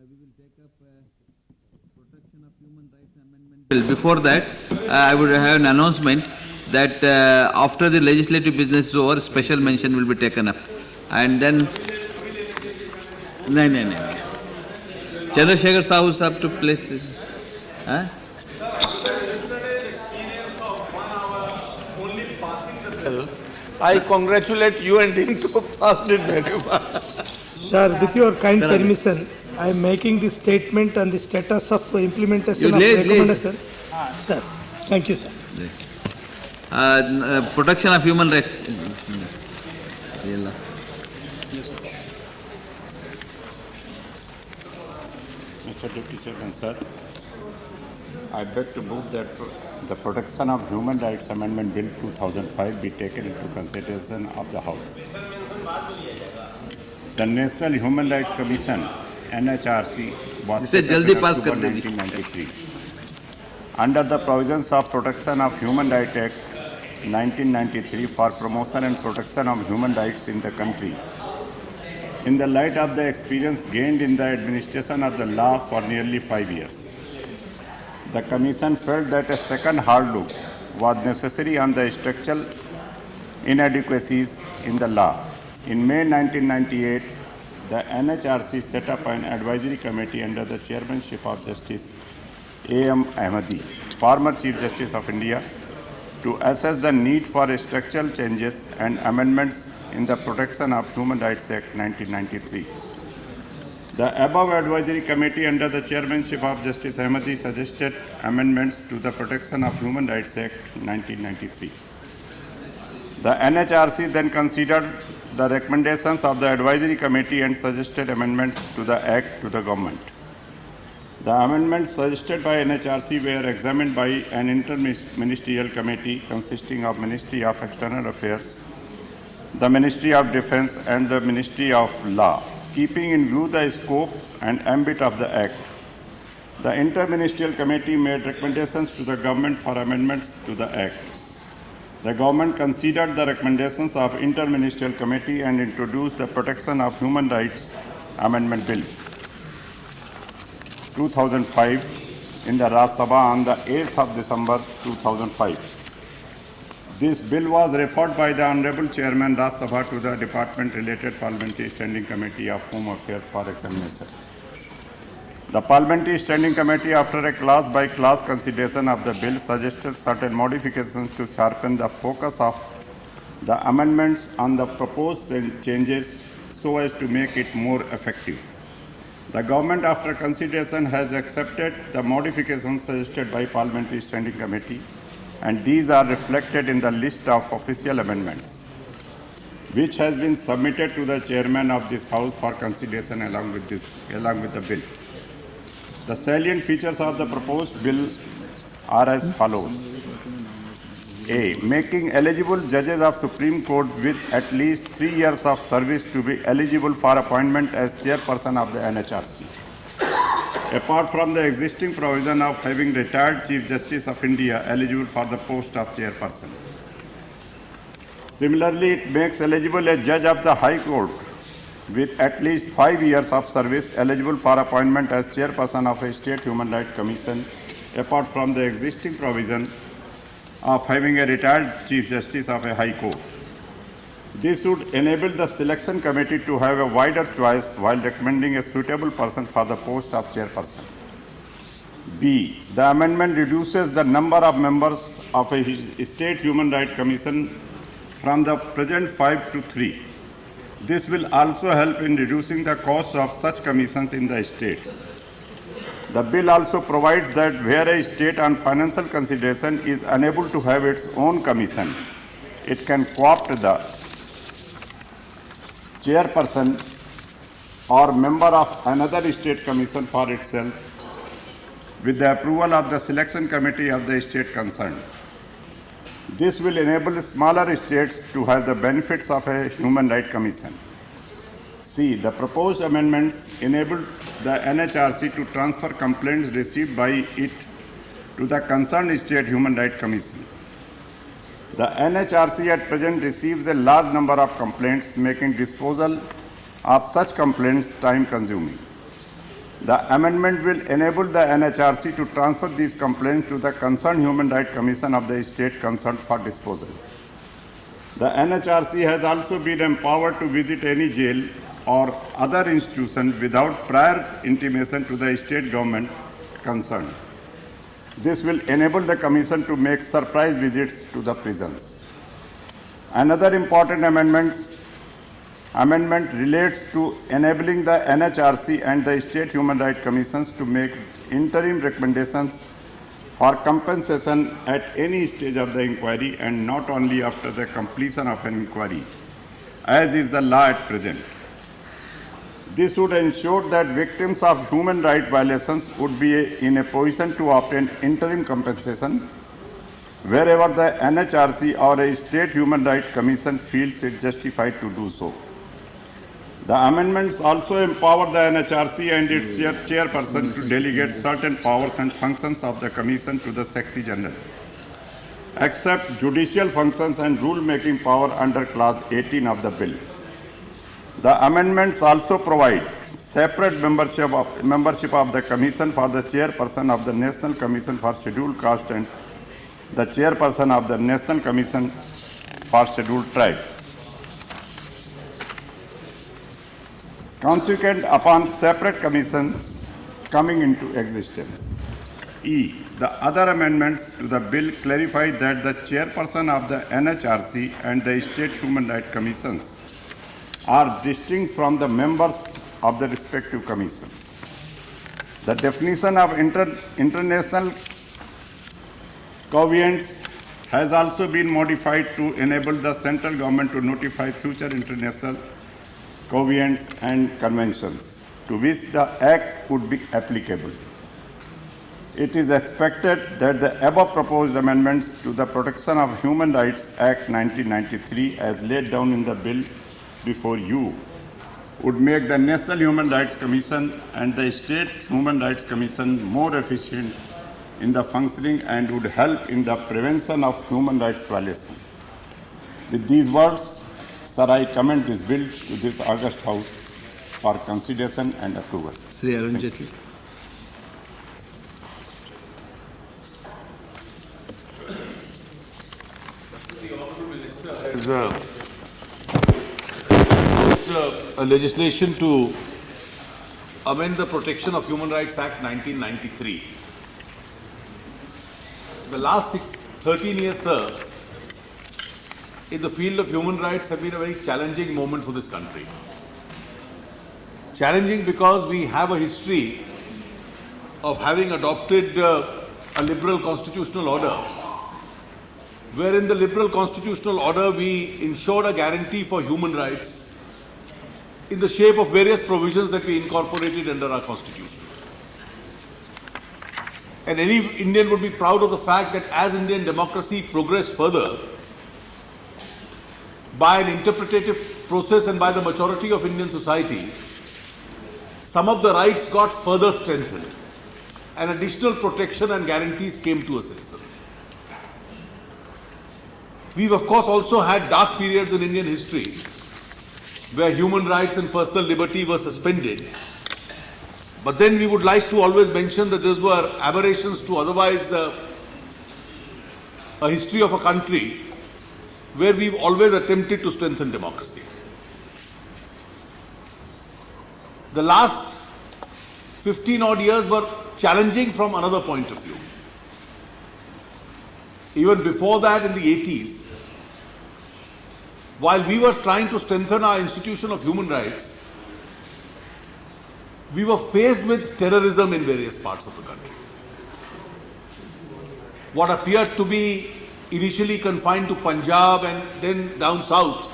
we will take up Protection of Human Rights Amendment Bill. Before that, I would have an announcement that after the legislative business is over, special mention will be taken up. And then, no. Chandrasekhar Sahu sahab to place this. Huh? I congratulate you and him to pass it very fast. Sir, with your kind permission, I am making this statement on the status of implementation You of late. recommendations. Sir, thank you, sir. Protection of Human Rights. Mr. Deputy Chairman, sir, I beg to move that the Protection of Human Rights Amendment Bill 2005 be taken into consideration of the House. The National Human Rights Commission (NHRC) was इसे set up जल्दी in pass October कर दीजिए। 1993 under the provisions of Protection of Human Rights Act 1993 for promotion and protection of human rights in the country. In the light of the experience gained in the administration of the law for nearly 5 years, the Commission felt that a second hard look was necessary on the structural inadequacies in the law. In May 1998, the NHRC set up an advisory committee under the chairmanship of Justice A.M. Ahmadi, former Chief Justice of India, to assess the need for structural changes and amendments in the Protection of Human Rights Act 1993. The above advisory committee under the chairmanship of Justice Ahmadi suggested amendments to the Protection of Human Rights Act 1993. The NHRC then considered the recommendations of the advisory committee and suggested amendments to the Act to the government. The amendments suggested by NHRC were examined by an interministerial committee consisting of Ministry of External Affairs, the Ministry of Defense and the Ministry of Law, keeping in view the scope and ambit of the Act. The Interministerial Committee made recommendations to the government for amendments to the Act. The government considered the recommendations of Interministerial Committee and introduced the Protection of Human Rights Amendment Bill 2005 in the Rajya Sabha on the 8th of December 2005. This bill was referred by the Honorable Chairman Rajya Sabha to the Department-related Parliamentary Standing Committee of Home Affairs for examination. The Parliamentary Standing Committee, after a class-by-class consideration of the bill, suggested certain modifications to sharpen the focus of the amendments on the proposed changes so as to make it more effective. The government, after consideration, has accepted the modifications suggested by Parliamentary Standing Committee, and these are reflected in the list of official amendments, which has been submitted to the chairman of this House for consideration along with the bill. The salient features of the proposed bill are as follows. A. Making eligible judges of Supreme Court with at least 3 years of service to be eligible for appointment as chairperson of the NHRC. Apart from the existing provision of having retired Chief Justice of India eligible for the post of chairperson. Similarly, it makes eligible a judge of the High Court with at least 5 years of service eligible for appointment as chairperson of a State Human Rights Commission, apart from the existing provision of having a retired Chief Justice of a High Court. This would enable the selection committee to have a wider choice while recommending a suitable person for the post of chairperson. B. The amendment reduces the number of members of a State Human Rights Commission from the present 5 to 3. This will also help in reducing the cost of such commissions in the states. The bill also provides that where a state on financial consideration is unable to have its own commission, it can co-opt the chairperson or member of another state commission for itself with the approval of the selection committee of the state concerned. This will enable smaller states to have the benefits of a human rights commission. C. The proposed amendments enable the NHRC to transfer complaints received by it to the concerned State Human Rights Commission. The NHRC at present receives a large number of complaints, making disposal of such complaints time-consuming. The amendment will enable the NHRC to transfer these complaints to the concerned Human Rights Commission of the state concerned for disposal. The NHRC has also been empowered to visit any jail or other institution without prior intimation to the state government concerned. This will enable the Commission to make surprise visits to the prisons. Another important amendment relates to enabling the NHRC and the State Human Rights Commissions to make interim recommendations for compensation at any stage of the inquiry and not only after the completion of an inquiry, as is the law at present. This would ensure that victims of human rights violations would be in a position to obtain interim compensation wherever the NHRC or a State Human Rights Commission feels it justified to do so. The amendments also empower the NHRC and its chairperson to delegate certain powers and functions of the Commission to the Secretary General, except judicial functions and rule-making power under Clause 18 of the bill. The amendments also provide separate membership of the Commission for the chairperson of the National Commission for Scheduled Caste and the chairperson of the National Commission for Scheduled Tribe. Consequent upon separate commissions coming into existence. E. The other amendments to the bill clarify that the chairperson of the NHRC and the State Human Rights Commissions are distinct from the members of the respective commissions. The definition of international covenants has also been modified to enable the central government to notify future international covenants and conventions to which the Act would be applicable. It is expected that the above proposed amendments to the Protection of Human Rights Act 1993 as laid down in the bill before you would make the National Human Rights Commission and the State Human Rights Commission more efficient in the functioning and would help in the prevention of human rights violations. With these words, sir, I commend this bill to this August House for consideration and approval. Sri Arun Jaitley. The Honourable Minister has proposed a legislation to amend the Protection of Human Rights Act 1993. The last 13 years, sir, in the field of human rights have been a very challenging moment for this country. Challenging because we have a history of having adopted a liberal constitutional order, where in the liberal constitutional order we ensured a guarantee for human rights in the shape of various provisions that we incorporated under our constitution. And any Indian would be proud of the fact that as Indian democracy progressed further, by an interpretative process and by the majority of Indian society, some of the rights got further strengthened and additional protection and guarantees came to a citizen. We've of course also had dark periods in Indian history where human rights and personal liberty were suspended. But then we would like to always mention that those were aberrations to otherwise a history of a country where we've always attempted to strengthen democracy. The last 15 odd years were challenging from another point of view. Even before that, in the 80s, while we were trying to strengthen our institution of human rights, we were faced with terrorism in various parts of the country. What appeared to be initially confined to Punjab and then down south,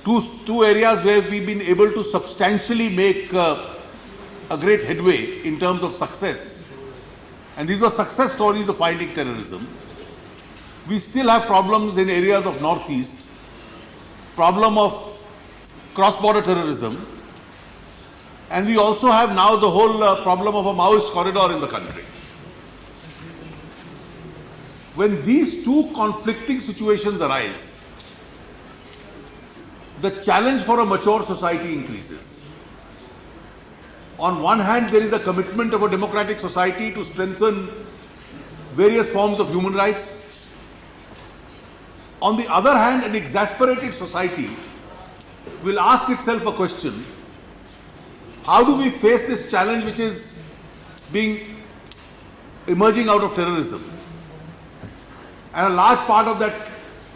two areas where we've been able to substantially make a great headway in terms of success. And these were success stories of fighting terrorism. We still have problems in areas of northeast, problem of cross-border terrorism, and we also have now the whole problem of a Maoist corridor in the country. When these two conflicting situations arise, the challenge for a mature society increases. On one hand, there is a commitment of a democratic society to strengthen various forms of human rights. On the other hand, an exasperated society will ask itself a question: how do we face this challenge which is emerging out of terrorism? And a large part of that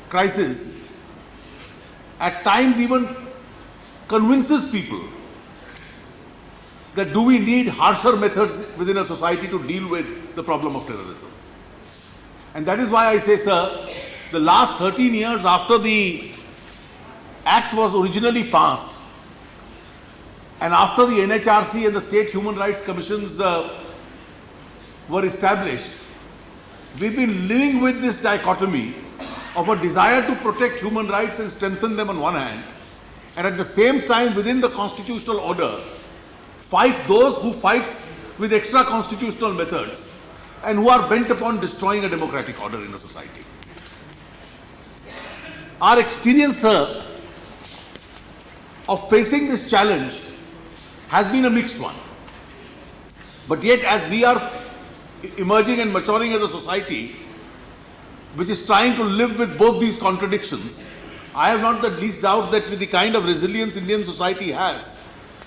crisis at times even convinces people that do we need harsher methods within a society to deal with the problem of terrorism. And that is why I say, sir, the last 13 years after the Act was originally passed and after the NHRC and the State Human Rights Commissions were established, we've been living with this dichotomy of a desire to protect human rights and strengthen them on one hand, and at the same time within the constitutional order fight those who fight with extra constitutional methods and who are bent upon destroying a democratic order in a society. Our experience, sir, of facing this challenge has been a mixed one. But yet, as we are emerging and maturing as a society which is trying to live with both these contradictions, I have not the least doubt that with the kind of resilience Indian society has,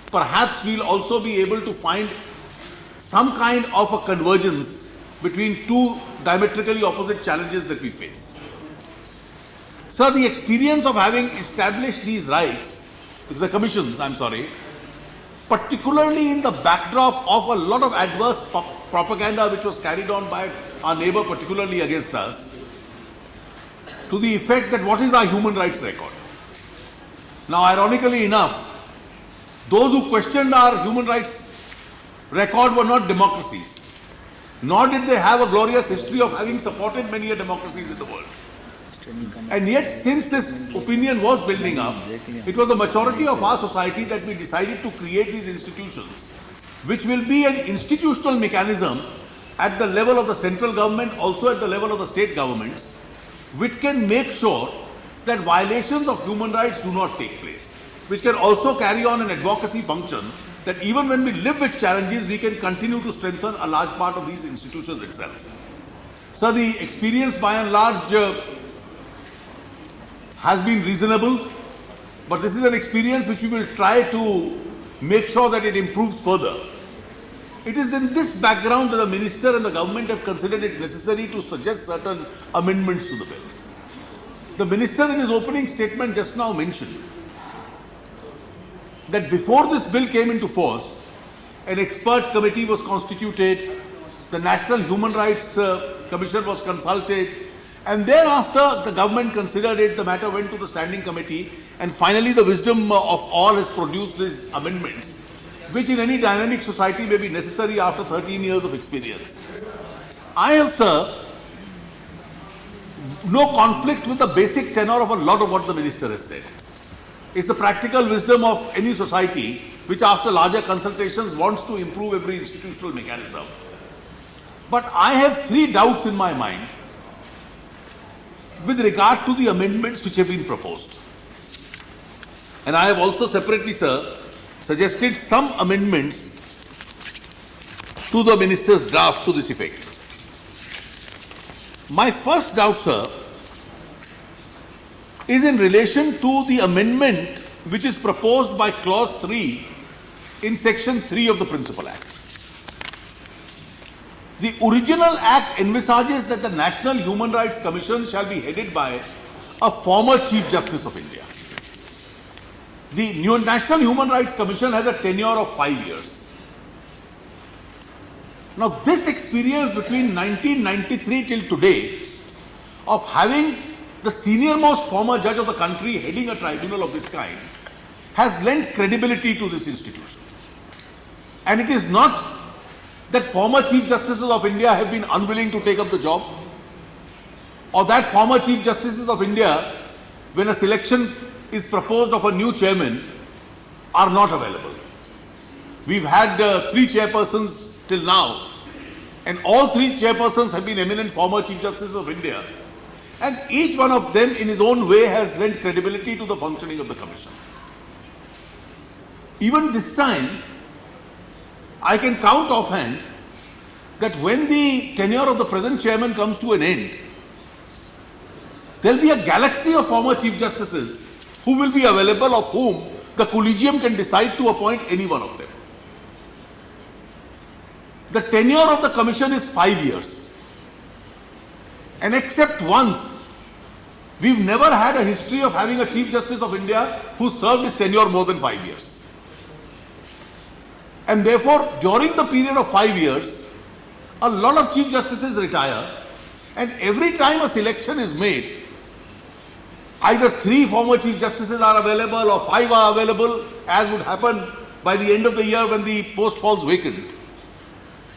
perhaps we'll also be able to find some kind of a convergence between two diametrically opposite challenges that we face. Sir, the experience of having established these rights, the commissions, particularly in the backdrop of a lot of adverse propaganda which was carried on by our neighbor, particularly against us, to the effect that what is our human rights record? Now, ironically enough, those who questioned our human rights record were not democracies, nor did they have a glorious history of having supported many democracies in the world. And yet, since this opinion was building up, it was the majority of our society that we decided to create these institutions, which will be an institutional mechanism at the level of the central government, also at the level of the state governments, which can make sure that violations of human rights do not take place, which can also carry on an advocacy function, that even when we live with challenges, we can continue to strengthen a large part of these institutions itself. So the experience by and large has been reasonable, but this is an experience which we will try to make sure that it improves further. It is in this background that the minister and the government have considered it necessary to suggest certain amendments to the bill. The minister in his opening statement just now mentioned that before this bill came into force, an expert committee was constituted, the National Human Rights Commission was consulted, and thereafter the government considered it, the matter went to the standing committee, and finally the wisdom of all has produced these amendments, which in any dynamic society may be necessary after 13 years of experience. I have, sir, no conflict with the basic tenor of a lot of what the minister has said. It's the practical wisdom of any society which after larger consultations wants to improve every institutional mechanism. But I have three doubts in my mind with regard to the amendments which have been proposed. And I have also separately, sir, suggested some amendments to the minister's draft to this effect. My first doubt, sir, is in relation to the amendment which is proposed by clause 3 in section 3 of the Principal Act. The original act envisages that the National Human Rights Commission shall be headed by a former Chief Justice of India. The new National Human Rights Commission has a tenure of 5 years. Now, this experience between 1993 till today of having the senior-most former judge of the country heading a tribunal of this kind has lent credibility to this institution. And it is not that former Chief Justices of India have been unwilling to take up the job, or that former Chief Justices of India, when a selection is proposed of a new chairman, are not available. We've had 3 chairpersons till now, and all 3 chairpersons have been eminent former Chief Justices of India, and each one of them in his own way has lent credibility to the functioning of the Commission. Even this time, I can count offhand that when the tenure of the present chairman comes to an end, there will be a galaxy of former chief justices who will be available, of whom the collegium can decide to appoint any one of them. The tenure of the commission is 5 years. And except once, we've never had a history of having a Chief Justice of India who served his tenure more than 5 years. And therefore, during the period of 5 years, a lot of Chief Justices retire, and every time a selection is made, either 3 former Chief Justices are available or 5 are available, as would happen by the end of the year when the post falls vacant.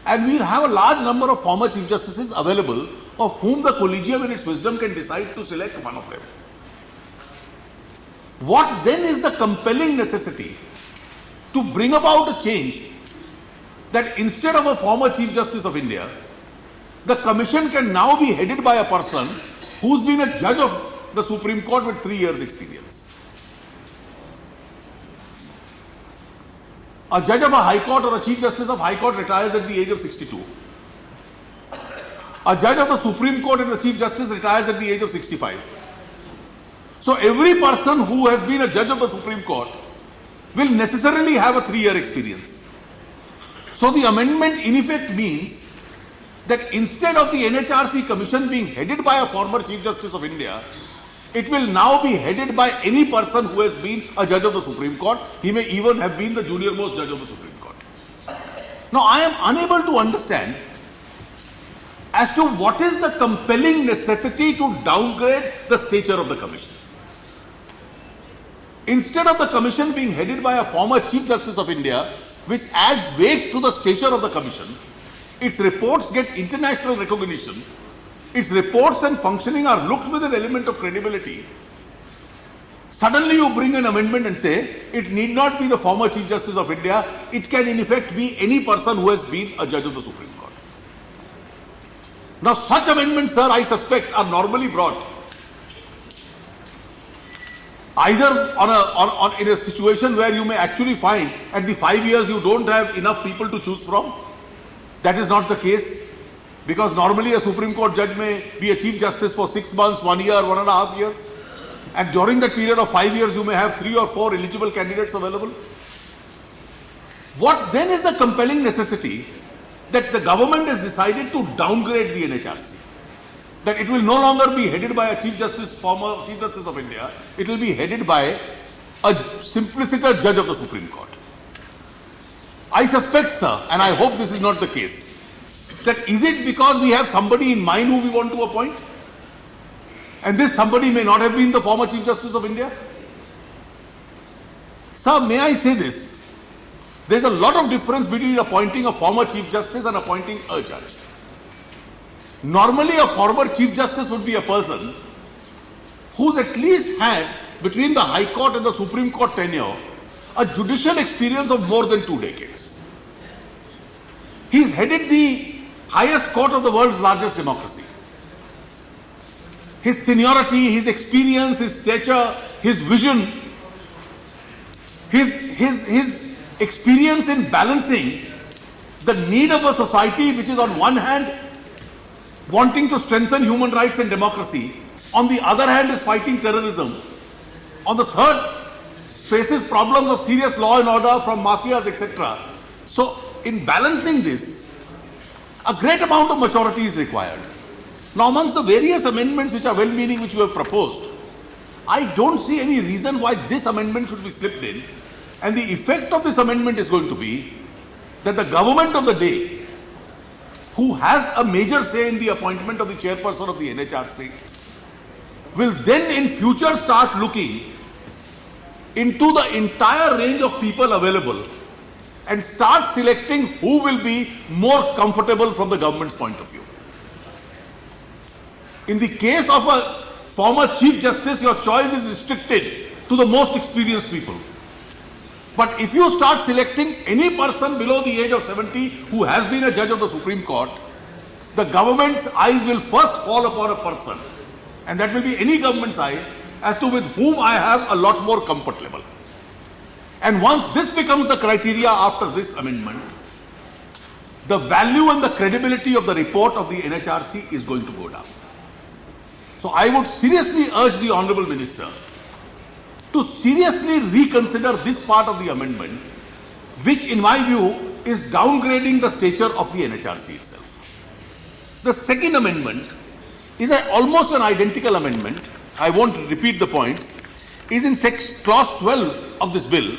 And we'll have a large number of former Chief Justices available, of whom the collegium in its wisdom can decide to select one of them. What then is the compelling necessity to bring about a change that instead of a former Chief Justice of India, the commission can now be headed by a person who's been a judge of the Supreme Court with 3 years experience? A judge of a High Court or a Chief Justice of High Court retires at the age of 62. A judge of the Supreme Court and the Chief Justice retires at the age of 65. So every person who has been a judge of the Supreme Court will necessarily have a 3-year experience. So the amendment in effect means that instead of the NHRC commission being headed by a former Chief Justice of India, it will now be headed by any person who has been a judge of the Supreme Court. He may even have been the junior most judge of the Supreme Court. Now I am unable to understand as to what is the compelling necessity to downgrade the stature of the commission. Instead of the commission being headed by a former Chief Justice of India, which adds weight to the stature of the commission, its reports get international recognition, its reports and functioning are looked with an element of credibility. Suddenly you bring an amendment and say, it need not be the former Chief Justice of India, it can in effect be any person who has been a judge of the Supreme Court. Now such amendments, sir, I suspect are normally brought either in a situation where you may actually find at the 5 years you don't have enough people to choose from. That is not the case, because normally a Supreme Court judge may be a Chief Justice for 6 months, 1 year, 1.5 years, and during that period of 5 years you may have 3 or 4 eligible candidates available. What then is the compelling necessity that the government has decided to downgrade the NHRC? That it will no longer be headed by a Chief Justice, former Chief Justice of India, it will be headed by a simpliciter judge of the Supreme Court. I suspect, sir, and I hope this is not the case, that is it because we have somebody in mind who we want to appoint? And this somebody may not have been the former Chief Justice of India? Sir, may I say this? There is a lot of difference between appointing a former Chief Justice and appointing a judge. Normally, a former Chief Justice would be a person who's at least had, between the High Court and the Supreme Court tenure, a judicial experience of more than 2 decades. He's headed the highest court of the world's largest democracy. His seniority, his experience, his stature, his vision, his experience in balancing the need of a society which is on one hand wanting to strengthen human rights and democracy, on the other hand is fighting terrorism, on the third faces problems of serious law and order from mafias, etc. So in balancing this, a great amount of maturity is required. Now amongst the various amendments which are well-meaning which you have proposed, I don't see any reason why this amendment should be slipped in, and the effect of this amendment is going to be that the government of the day, who has a major say in the appointment of the chairperson of the NHRC, will then in future start looking into the entire range of people available and start selecting who will be more comfortable from the government's point of view. In the case of a former Chief Justice, your choice is restricted to the most experienced people. But if you start selecting any person below the age of 70 who has been a judge of the Supreme Court, the government's eyes will first fall upon a person, and that will be any government's eye, as to with whom I have a lot more comfort level. And once this becomes the criteria after this amendment, the value and the credibility of the report of the NHRC is going to go down. So I would seriously urge the Honorable Minister to seriously reconsider this part of the amendment, which in my view is downgrading the stature of the NHRC itself. The second amendment is almost an identical amendment. I won't repeat the points. Is in clause 12 of this bill,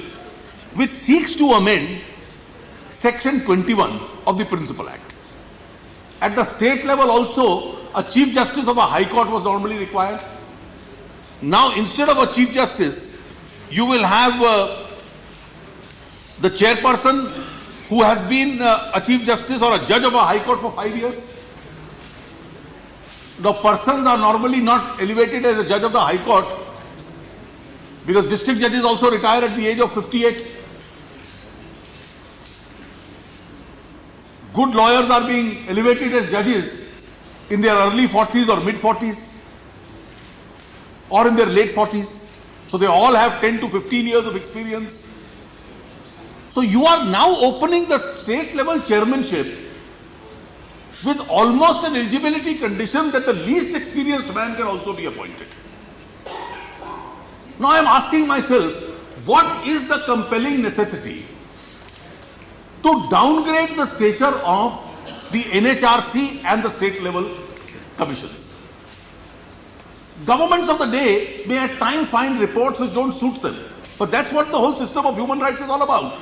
which seeks to amend section 21 of the Principal Act. At the state level also, a Chief Justice of a High Court was normally required. Now, instead of a Chief Justice, you will have the chairperson who has been a Chief Justice or a judge of a High Court for 5 years. The persons are normally not elevated as a judge of the High Court because district judges also retire at the age of 58. Good lawyers are being elevated as judges in their early 40s or mid 40s or in their late 40s. So they all have 10 to 15 years of experience. So you are now opening the state level chairmanship with almost an eligibility condition that the least experienced man can also be appointed. Now I am asking myself, what is the compelling necessity to downgrade the stature of the NHRC and the state level commissions? Governments of the day may at times find reports which don't suit them, but that's what the whole system of human rights is all about.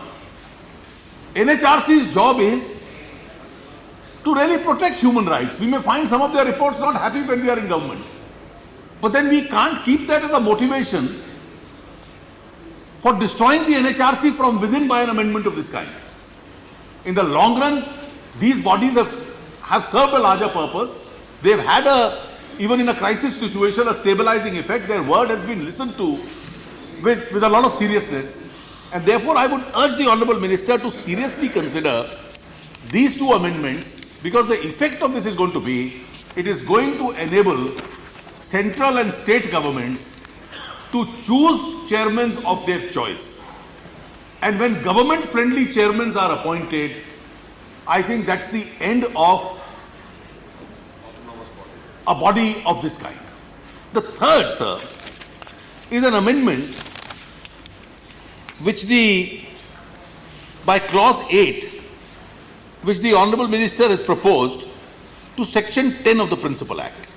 NHRC's job is to really protect human rights. We may find some of their reports not happy when we are in government, but then we can't keep that as a motivation for destroying the NHRC from within by an amendment of this kind. In the long run, these bodies have served a larger purpose. They've had even in a crisis situation, a stabilizing effect. Their word has been listened to with a lot of seriousness. And therefore, I would urge the Honorable Minister to seriously consider these two amendments, because the effect of this is going to be, it is going to enable central and state governments to choose chairmen of their choice. And when government-friendly chairmen are appointed, I think that's the end of a body of this kind. The third, sir, is an amendment which by clause 8, which the Honorable Minister has proposed to section 10 of the Principal Act.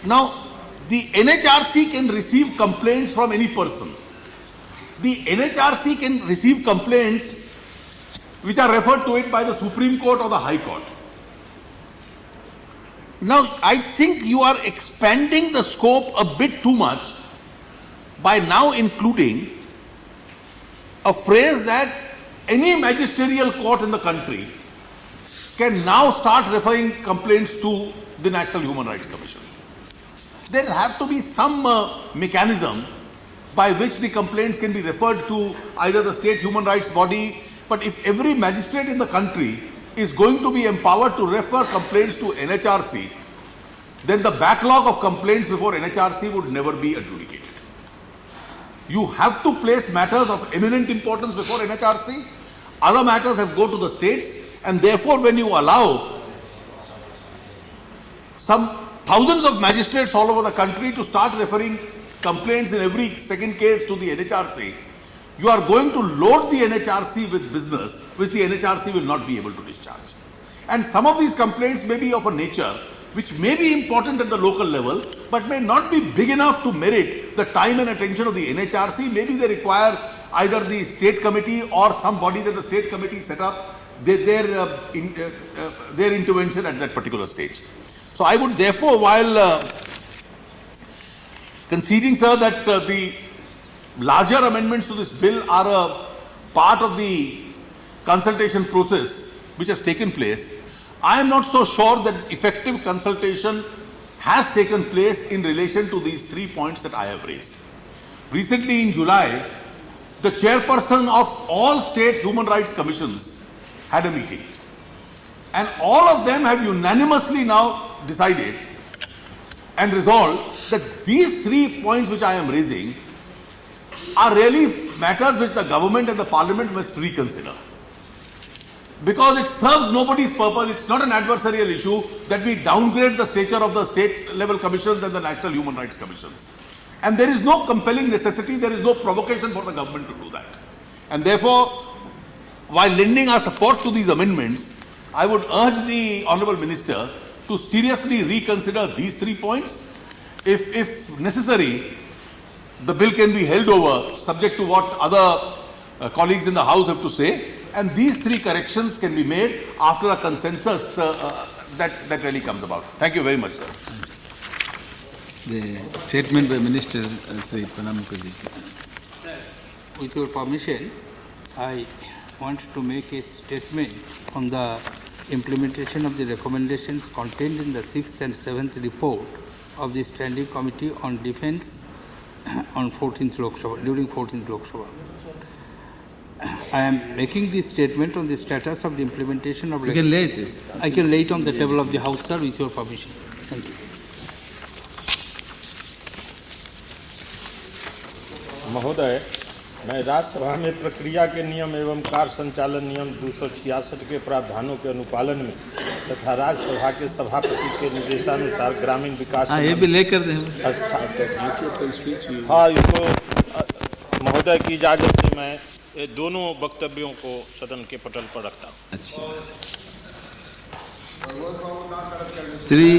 Now, the NHRC can receive complaints from any person. The NHRC can receive complaints which are referred to it by the Supreme Court or the High Court. Now, I think you are expanding the scope a bit too much by now including a phrase that any magisterial court in the country can now start referring complaints to the National Human Rights Commission. There have to be some mechanism by which the complaints can be referred to either the state human rights body, but if every magistrate in the country is going to be empowered to refer complaints to NHRC, then the backlog of complaints before NHRC would never be adjudicated. You have to place matters of eminent importance before NHRC. Other matters have go to the states, and therefore when you allow some thousands of magistrates all over the country to start referring complaints in every second case to the NHRC, you are going to load the NHRC with business which the NHRC will not be able to discharge. And some of these complaints may be of a nature which may be important at the local level, but may not be big enough to merit the time and attention of the NHRC. Maybe they require either the state committee or some body that the state committee set up, their intervention at that particular stage. So I would therefore, while conceding, sir, that the larger amendments to this bill are a part of the consultation process which has taken place, I am not so sure that effective consultation has taken place in relation to these 3 points that I have raised. Recently in July, the chairperson of all state human rights commissions had a meeting, and all of them have unanimously now decided and resolved that these 3 points which I am raising are really matters which the government and the parliament must reconsider. Because it serves nobody's purpose, it's not an adversarial issue that we downgrade the stature of the state level commissions and the national human rights commissions. And there is no compelling necessity, there is no provocation for the government to do that. And therefore, while lending our support to these amendments, I would urge the Honourable Minister to seriously reconsider these 3 points. If necessary, the bill can be held over, subject to what other colleagues in the House have to say, and these 3 corrections can be made after a consensus that really comes about. Thank you very much, sir. The statement by Minister Sri Pranab Mukherjee. With your permission, I want to make a statement on the implementation of the recommendations contained in the 6th and 7th report of the Standing Committee on Defence on 14th Lok Sabha, during 14th Lok Sabha. I am making this statement on the status of the implementation of... You can lay it. I can lay it on the table of the House, sir, with your permission. Thank you. महोदय, मैं राज्यसभा में प्रक्रिया के नियम एवं कार्य संचालन नियम 266 के प्रावधानों के अनुपालन में तथा राज्यसभा के सभापति के निर्देशानुसार ग्रामीण विकास ये भी लेकर दें। हाँ, इसको महोदय की इजाजत से मैं ये दोनों वक्तव्यों को सदन के पटल पर रखता हूँ। अच्छा। Shri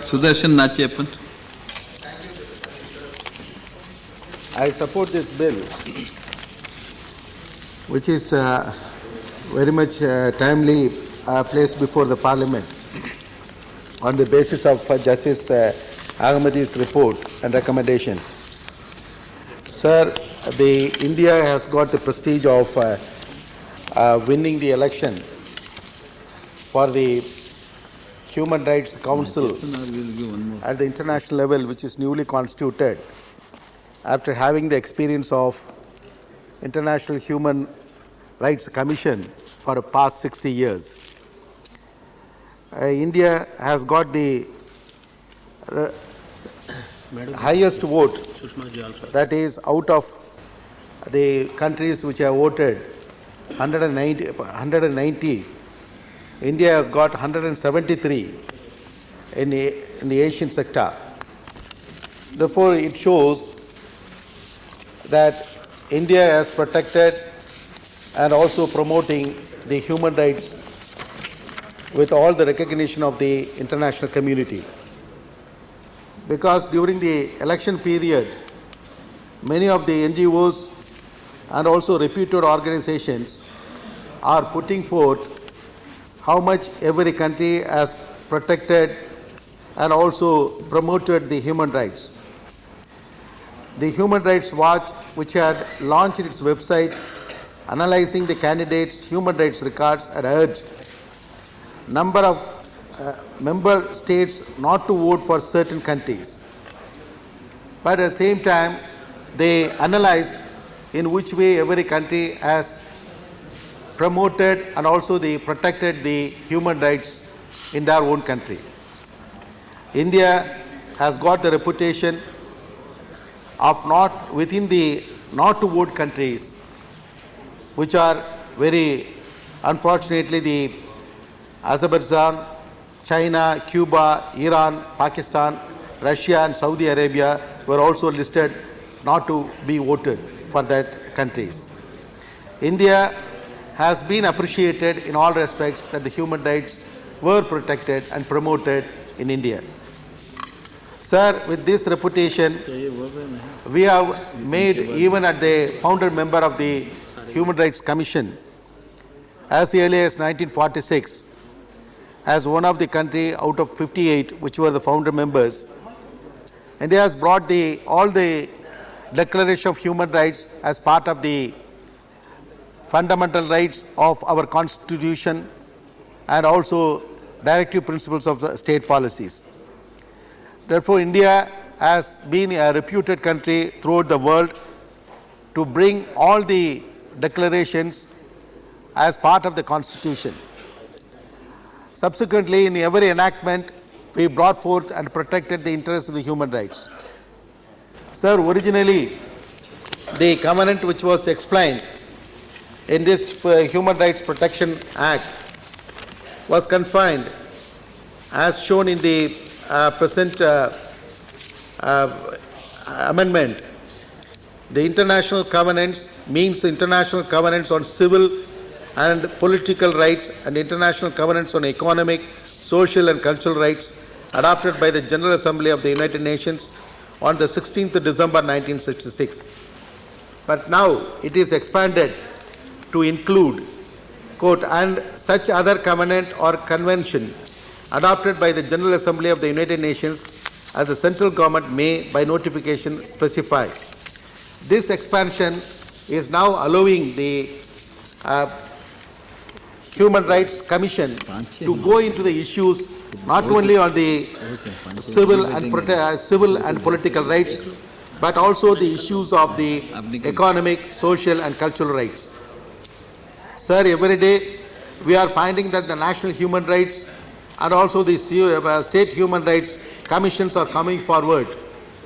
Sudarshan नाचियप्पन। I support this bill, which is very much timely placed before the Parliament on the basis of Justice Ahmadi's report and recommendations. Sir, India has got the prestige of winning the election for the Human Rights Council at the international level, which is newly constituted, after having the experience of International Human Rights Commission for the past 60 years. India has got the highest vote, that is out of the countries which have voted 190, India has got 173 in the Asian sector. Therefore, it shows that India has protected and also promoting the human rights with all the recognition of the international community. Because during the election period, many of the NGOs and also reputed organizations are putting forth how much every country has protected and also promoted the human rights. The Human Rights Watch, which had launched its website analyzing the candidates' human rights records, had urged number of member states not to vote for certain countries. But at the same time, they analyzed in which way every country has promoted and also they protected the human rights in their own country. India has got the reputation of not within the not to vote countries, which are very unfortunately the Azerbaijan, China, Cuba, Iran, Pakistan, Russia and Saudi Arabia were also listed not to be voted for that countries. India has been appreciated in all respects that the human rights were protected and promoted in India. Sir, with this reputation, we have made, even at the founder member of the Human Rights Commission, as early as 1946, as one of the country out of 58, which were the founder members, India has brought all the Declaration of Human Rights as part of the fundamental rights of our Constitution and also directive principles of the state policies. Therefore, India has been a reputed country throughout the world to bring all the declarations as part of the Constitution. Subsequently, in every enactment, we brought forth and protected the interests of the human rights. Sir, originally, the covenant which was explained in this Human Rights Protection Act was confined as shown in the present amendment. The international covenants means the international covenants on civil and political rights and international covenants on economic, social and cultural rights adopted by the General Assembly of the United Nations on the 16th of December 1966. But now it is expanded to include, quote, and such other covenant or convention adopted by the General Assembly of the United Nations as the central government may by notification specify. This expansion is now allowing the Human Rights Commission to go into the issues not only on the civil and political rights, but also the issues of the economic, social and cultural rights. Sir, every day we are finding that the national human rights and also the state human rights commissions are coming forward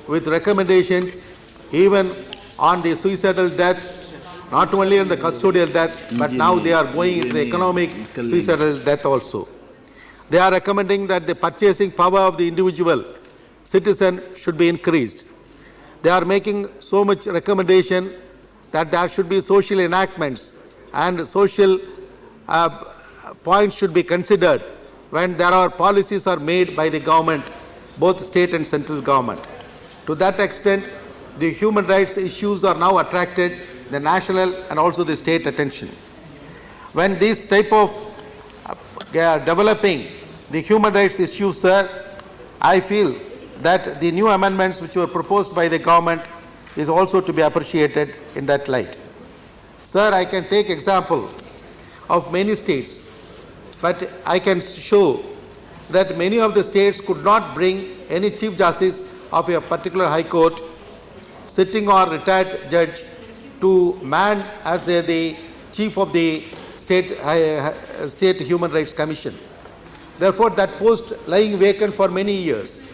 with recommendations even on the suicidal death, not only on the custodial death, but now they are going into the economic suicidal death also. They are recommending that the purchasing power of the individual citizen should be increased. They are making so much recommendation that there should be social enactments and social points should be considered when there are policies are made by the government, both state and central government. To that extent, the human rights issues are now attracted the national and also the state attention. When this type of developing the human rights issues, sir, I feel that the new amendments which were proposed by the government is also to be appreciated in that light. Sir, I can take example of many states, but I can show that many of the states could not bring any Chief Justice of a particular High Court, sitting or retired judge, to man as the Chief of the State Human Rights Commission. Therefore, that post lying vacant for many years.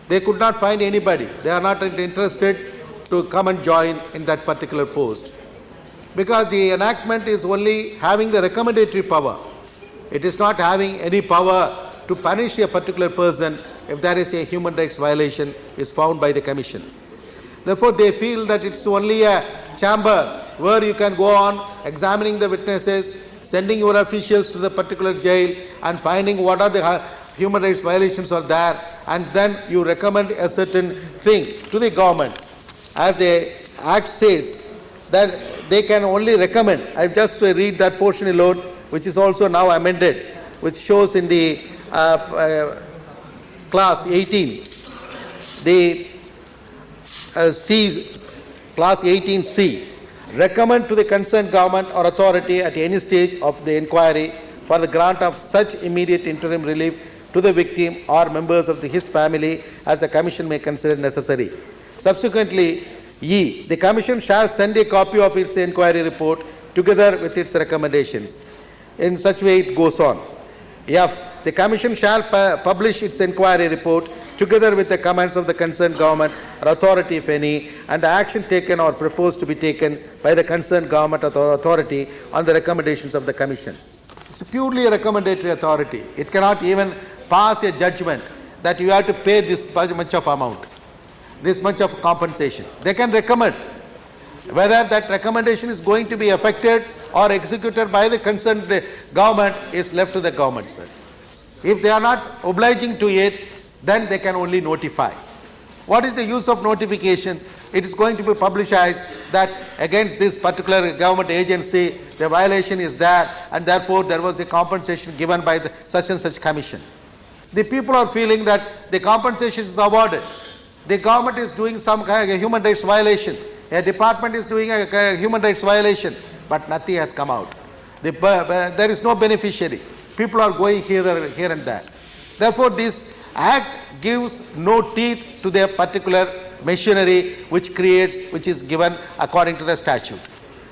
They could not find anybody. They are not interested to come and join in that particular post. Because the enactment is only having the recommendatory power. It is not having any power to punish a particular person if there is a human rights violation is found by the Commission. Therefore, they feel that it's only a chamber where you can go on examining the witnesses, sending your officials to the particular jail and finding what are the human rights violations are there, and then you recommend a certain thing to the government. As the Act says that they can only recommend. I just read that portion alone, which is also now amended, which shows in the class 18, the C, class 18C, recommend to the concerned government or authority at any stage of the inquiry for the grant of such immediate interim relief to the victim or members of his family as the Commission may consider necessary. Subsequently, E, the Commission shall send a copy of its inquiry report together with its recommendations. In such way it goes on. F, the Commission shall publish its inquiry report together with the comments of the concerned government or authority, if any, and the action taken or proposed to be taken by the concerned government or authority on the recommendations of the Commission. It's purely a recommendatory authority. It cannot even pass a judgment that you have to pay this much of amount, this much of compensation. They can recommend. Whether that recommendation is going to be affected or executed by the concerned government is left to the government, sir. If they are not obliging to it, then they can only notify. What is the use of notification? It is going to be publicized that against this particular government agency, the violation is there, and therefore there was a compensation given by the such and such commission. The people are feeling that the compensation is awarded. The government is doing some kind of human rights violation. A department is doing a human rights violation, but nothing has come out. There is no beneficiary. People are going here and there. Therefore, this Act gives no teeth to their particular machinery which is given according to the statute.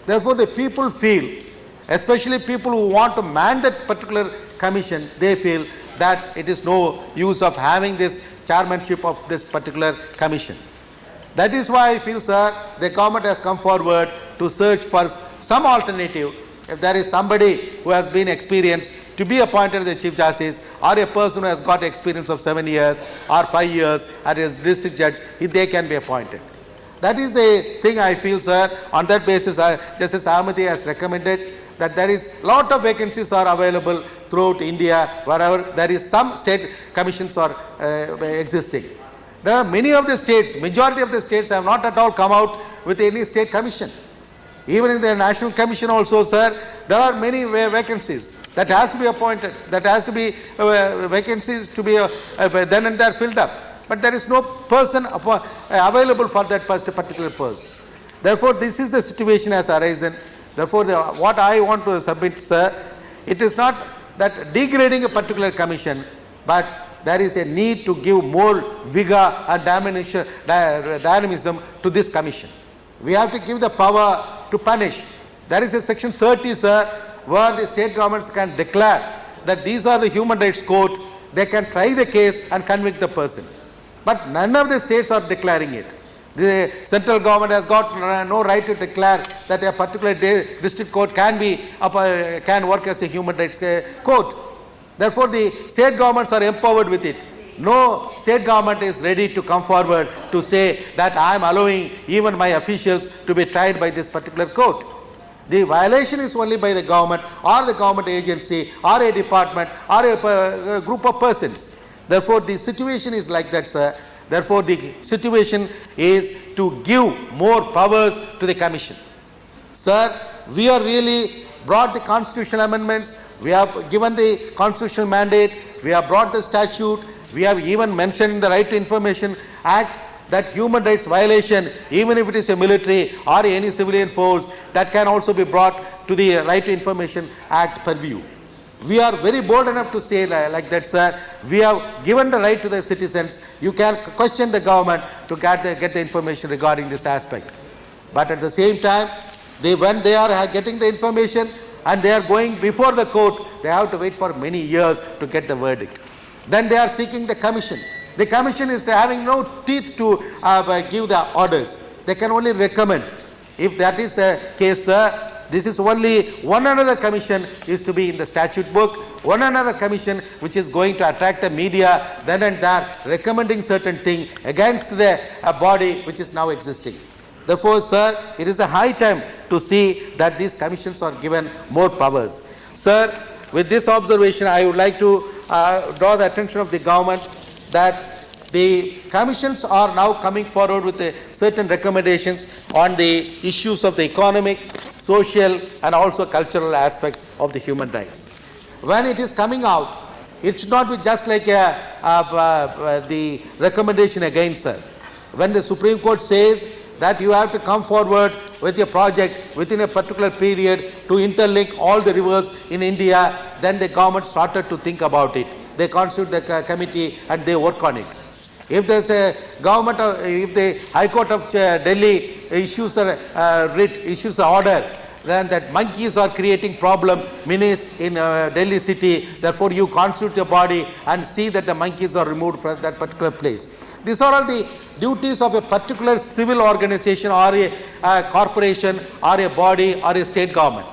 Therefore, the people feel, especially people who want to man that particular commission, they feel that it is no use of having this chairmanship of this particular commission. That is why I feel, sir, the government has come forward to search for some alternative. If there is somebody who has been experienced to be appointed as the Chief Justice, or a person who has got experience of 7 years or 5 years as district judge, if they can be appointed. That is the thing I feel, sir. On that basis, Justice Ahmadi has recommended that there is lot of vacancies are available throughout India, wherever there is some state commissions are existing. There are many of the states, majority of the states have not at all come out with any state commission. Even in the National Commission also, sir, there are many vacancies that has to be appointed, that has to be vacancies to be then and there filled up. But there is no person available for that particular post. Therefore, this is the situation has arisen. Therefore, what I want to submit, sir, it is not that degrading a particular commission, but there is a need to give more vigor and dynamism to this commission. We have to give the power to punish. There is a section 30, sir, where the state governments can declare that these are the human rights court, they can try the case and convict the person. But none of the states are declaring it. The central government has got no right to declare that a particular district court can work as a human rights court. Therefore, the state governments are empowered with it. No state government is ready to come forward to say that I am allowing even my officials to be tried by this particular court. The violation is only by the government or the government agency or a department or a group of persons. Therefore, the situation is like that, sir. Therefore, the situation is to give more powers to the commission. Sir, we are really brought the constitutional amendments, we have given the constitutional mandate, we have brought the statute, we have even mentioned in the Right to Information Act that human rights violation, even if it is a military or any civilian force, that can also be brought to the Right to Information Act purview. We are very bold enough to say like that, sir. We have given the right to the citizens. You can question the government to get the information regarding this aspect. But at the same time, when they are getting the information and they are going before the court, they have to wait for many years to get the verdict. Then they are seeking the commission. The commission is having no teeth to give the orders. They can only recommend. If that is the case, sir, this is only one another commission is to be in the statute book, one another commission which is going to attract the media then and there, recommending certain thing against the body which is now existing. Therefore, sir, it is a high time to see that these commissions are given more powers. Sir, with this observation, I would like to draw the attention of the government that the commissions are now coming forward with certain recommendations on the issues of the economic, social and also cultural aspects of the human rights. When it is coming out, it should not be just like the recommendation again, sir. When the Supreme Court says that you have to come forward with a project within a particular period to interlink all the rivers in India, then the government started to think about it. They constitute the committee and they work on it. If there is a government, if the High Court of Delhi issues issues an order, then that monkeys are creating problem menace in Delhi city, therefore you constitute a body and see that the monkeys are removed from that particular place. These are all the duties of a particular civil organization or a corporation or a body or a state government.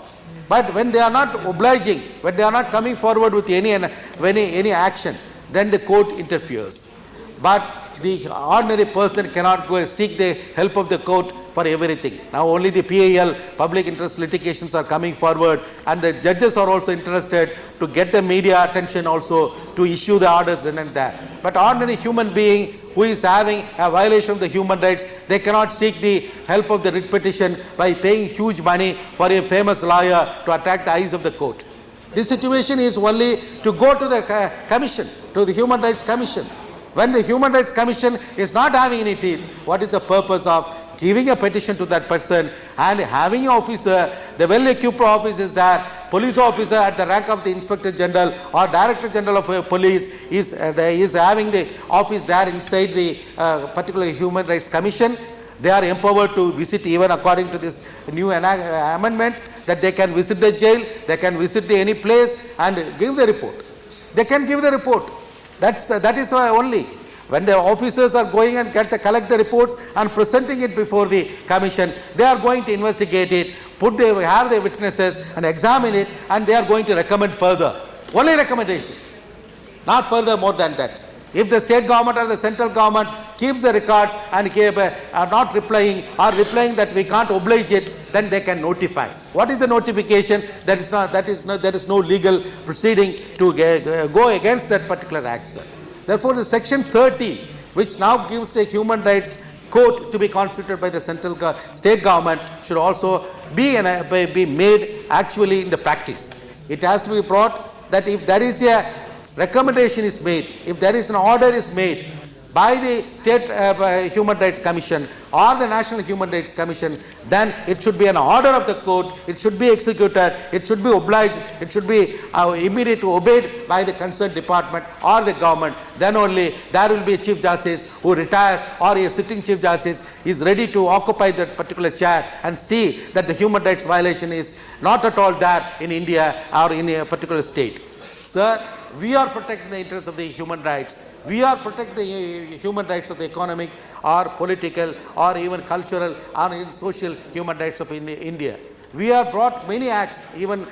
But when they are not obliging, when they are not coming forward with any action, then the court interferes. But the ordinary person cannot go and seek the help of the court for everything. Now only the PIL, public interest litigations, are coming forward, and the judges are also interested to get the media attention also to issue the orders then and there. But ordinary human being who is having a violation of the human rights, they cannot seek the help of the writ petition by paying huge money for a famous lawyer to attract the eyes of the court. This situation is only to go to the commission, to the Human Rights Commission. When the Human Rights Commission is not having any teeth, what is the purpose of giving a petition to that person and having an officer, the well-equipped office is there, police officer at the rank of the Inspector General or Director General of Police is having the office there inside the particular Human Rights Commission. They are empowered to visit, even according to this new amendment, that they can visit the jail, they can visit any place and give the report. They can give the report. That is only. When the officers are going and collect the reports and presenting it before the commission, they are going to investigate it, have the witnesses and examine it, and they are going to recommend further. Only recommendation, not further more than that. If the state government or the central government keeps the records and are not replying or replying that we can't oblige it, then they can notify. What is the notification? There is no legal proceeding to go against that particular act, sir. Therefore, the section 30, which now gives a human rights court to be constituted by the state government, should also be made actually in the practice. It has to be brought that if there is a recommendation is made, if there is an order is made by the State Human Rights Commission or the National Human Rights Commission, then it should be an order of the court, it should be executed, it should be obliged, it should be immediately obeyed by the concerned department or the government. Then only there will be a Chief Justice who retires, or a sitting Chief Justice is ready to occupy that particular chair and see that the human rights violation is not at all there in India or in a particular state. Sir, we are protecting the interests of the human rights. We are protecting the human rights of the economic or political or even cultural or even social human rights of India. We have brought many acts, even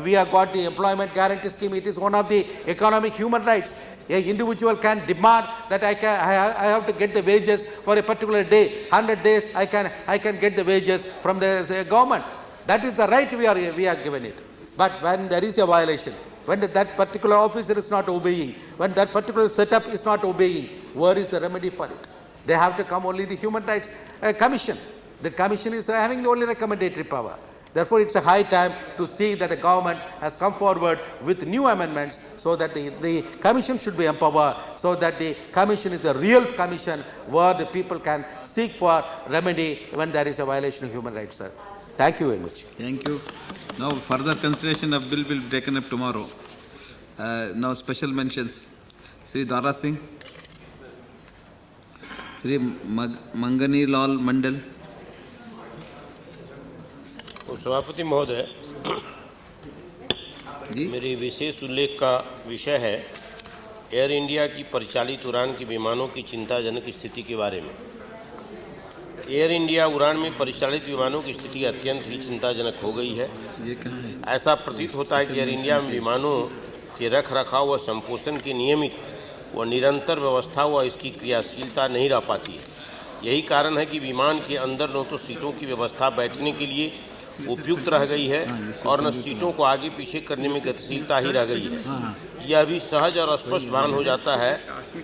we have got the employment guarantee scheme. It is one of the economic human rights. An individual can demand that I have to get the wages for a particular day. 100 days I can get the wages from the government. That is the right we are given it. But when there is a violation, when that particular officer is not obeying, when that particular setup is not obeying, where is the remedy for it? They have to come only the Human Rights Commission. The Commission is having the only recommendatory power. Therefore, it's a high time to see that the government has come forward with new amendments so that the Commission should be empowered, so that the Commission is the real Commission where the people can seek for remedy when there is a violation of human rights, sir. Thank you very much. Thank you. Now, further consideration of bill will be taken up tomorrow. Now, special mentions. Sri Dara Singh, Sri Mangani Lal Mandal. सभापति महोदय, मेरे विशेष उल्लेख का विषय है air India की परिचालित उड़ान के विमानों की चिंताजनक स्थिति के बारे में। एयर इंडिया उड़ान में परिचालित विमानों की स्थिति अत्यंत ही चिंताजनक हो गई है। ऐसा प्रतीत होता है कि एयर इंडिया में विमानों के रख रखाव व संपोषण की नियमित व निरंतर व्यवस्था व इसकी क्रियाशीलता नहीं रह पाती है। यही कारण है कि विमान के अंदर न तो सीटों की व्यवस्था बैठने के लिए उपयुक्त रह गई है और न सीटों को आगे पीछे करने में गतिशीलता ही रह गई है। यह भी सहज और स्पष्ट भान हो जाता है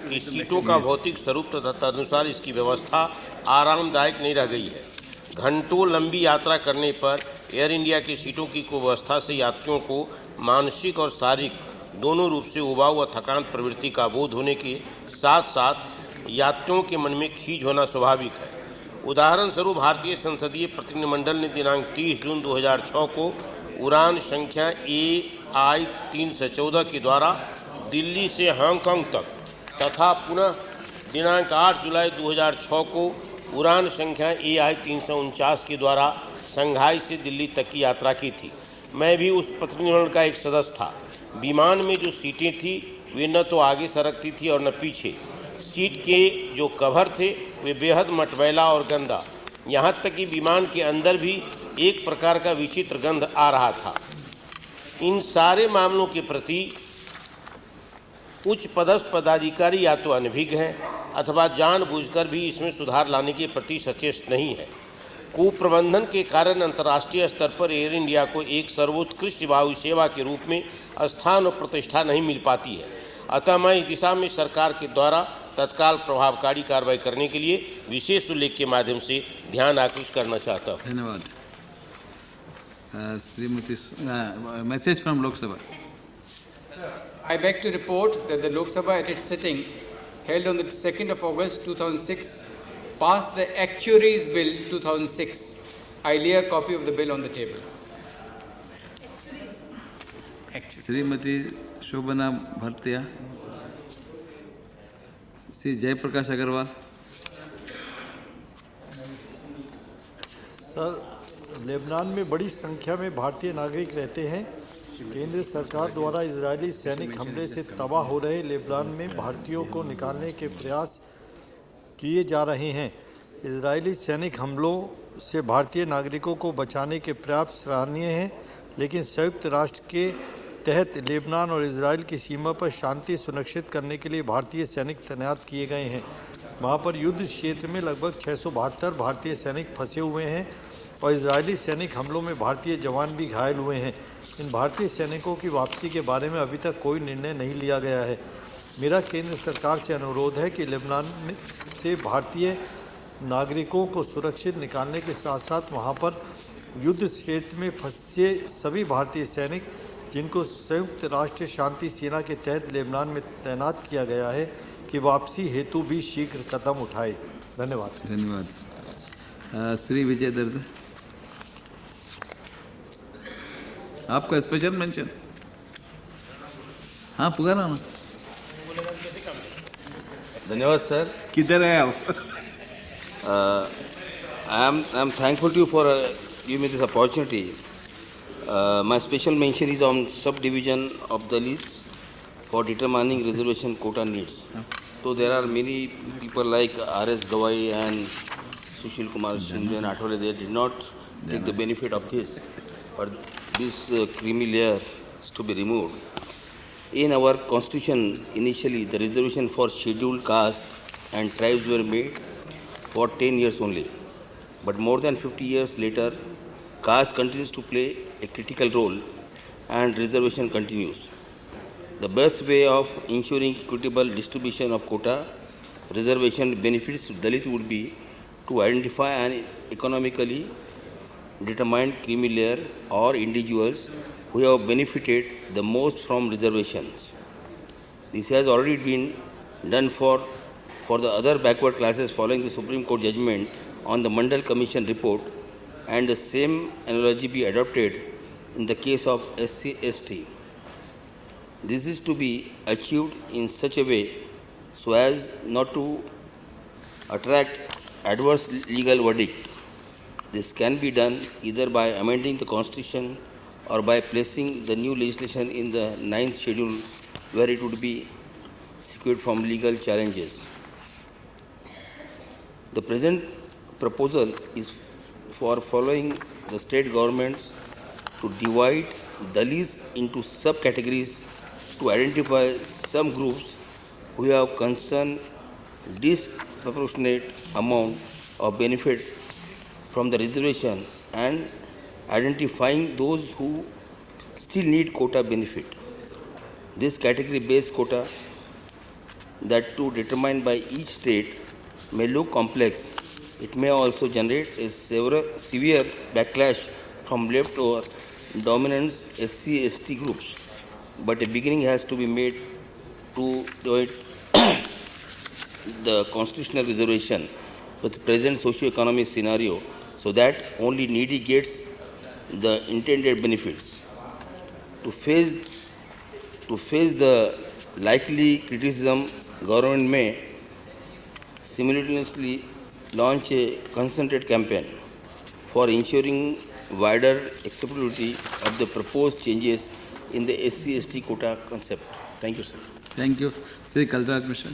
कि सीटों का भौतिक स्वरूप तथा तदनुसार इसकी व्यवस्था आरामदायक नहीं रह गई है। घंटों लंबी यात्रा करने पर एयर इंडिया की सीटों की कुव्यवस्था से यात्रियों को मानसिक और शारीरिक दोनों रूप से उबाऊ व थकान प्रवृत्ति का बोध होने के साथ साथ यात्रियों के मन में खींच होना स्वाभाविक है। उदाहरण स्वरूप भारतीय संसदीय प्रतिनिधिमंडल ने दिनांक 30 जून 2006 को उड़ान संख्या AI 314 के द्वारा दिल्ली से हांगकांग तक तथा पुनः दिनांक 8 जुलाई 2006 को उड़ान संख्या AI 349 के द्वारा शंघाई से दिल्ली तक की यात्रा की थी। मैं भी उस प्रतिनिधिमंडल का एक सदस्य था। विमान में जो सीटें थी वे न तो आगे सरकती थी और न पीछे। सीट के जो कवर थे वे बेहद मटमैला और गंदा, यहाँ तक कि विमान के अंदर भी एक प्रकार का विचित्र गंध आ रहा था। इन सारे मामलों के प्रति उच्च पदस्थ पदाधिकारी या तो अनभिज्ञ हैं अथवा जानबूझकर भी इसमें सुधार लाने के प्रति सचेत नहीं है। कुप्रबंधन के कारण अंतर्राष्ट्रीय स्तर पर एयर इंडिया को एक सर्वोत्कृष्ट वायु सेवा के रूप में स्थान और प्रतिष्ठा नहीं मिल पाती है। अतः मैं इस दिशा में सरकार के द्वारा तत्काल प्रभावकारी कार्रवाई करने के लिए विशेष उल्लेख के माध्यम से ध्यान आकृष्ट करना चाहता हूँ। धन्यवाद। श्रीमती मैसेज फ्रॉम लोक सभा। I beg to report that the Lok Sabha at its sitting held on the 2nd of August 2006 passed the Actuaries Bill 2006. I lay a copy of the bill on the table. Shrimati Shobhana Bhartia, Shri Jaiprakash Agarwal. Sir, Lebanon में बड़ी संख्या में भारतीय नागरिक रहते हैं केंद्र सरकार द्वारा इजरायली सैनिक हमले से तबाह हो रहे लेबनान में भारतीयों को निकालने के प्रयास किए जा रहे हैं। इजरायली सैनिक हमलों से भारतीय नागरिकों को बचाने के प्रयास सराहनीय हैं, लेकिन संयुक्त राष्ट्र के तहत लेबनान और इजराइल की सीमा पर शांति सुनिश्चित करने के लिए भारतीय सैनिक तैनात किए गए हैं। वहां पर युद्ध क्षेत्र में लगभग 672 भारतीय सैनिक फंसे हुए हैं और इजरायली सैनिक हमलों में भारतीय जवान भी घायल हुए हैं। इन भारतीय सैनिकों की वापसी के बारे में अभी तक कोई निर्णय नहीं लिया गया है। मेरा केंद्र सरकार से अनुरोध है कि लेबनान से भारतीय नागरिकों को सुरक्षित निकालने के साथ साथ वहां पर युद्ध क्षेत्र में फंसे सभी भारतीय सैनिक जिनको संयुक्त राष्ट्र शांति सेना के तहत लेबनान में तैनात किया गया है कि वापसी हेतु भी शीघ्र कदम उठाए। धन्यवाद। धन्यवाद। श्री विजय दर्द, आपका स्पेशल मेंशन। हाँ, पुकारा ना। धन्यवाद सर। किधर है आप? I am thankful to you for giving me this opportunity. My special mention is on subdivision of Dalits for determining reservation quota needs. So there are many people like R.S. Gawai and Sushil Kumar Shinde and Athole. They did not take the benefit of this, but this creamy layer is to be removed. In our constitution, initially the reservation for scheduled castes and tribes were made for 10 years only. But more than 50 years later, caste continues to play a critical role and reservation continues. The best way of ensuring equitable distribution of quota reservation benefits to Dalit would be to identify an economically determined creamy layer or individuals who have benefited the most from reservations. This has already been done for the other backward classes following the Supreme Court judgment on the Mandal Commission report, and the same analogy be adopted in the case of SC/ST. This is to be achieved in such a way so as not to attract adverse legal verdict. This can be done either by amending the Constitution or by placing the new legislation in the 9th schedule, where it would be secured from legal challenges. The present proposal is for following the state governments to divide Dalits into subcategories to identify some groups who have concerned disproportionate amount of benefit from the reservation and identifying those who still need quota benefit. This category-based quota, that too determined by each state, may look complex. It may also generate a severe backlash from leftover dominant SC/ST groups, but a beginning has to be made to avoid the constitutional reservation with the present socio-economic scenario, so that only needy gets the intended benefits. To face the likely criticism, government may simultaneously launch a concerted campaign for ensuring wider acceptability of the proposed changes in the SC/ST quota concept. Thank you, sir. Thank you. Sri Kalraj Mishra.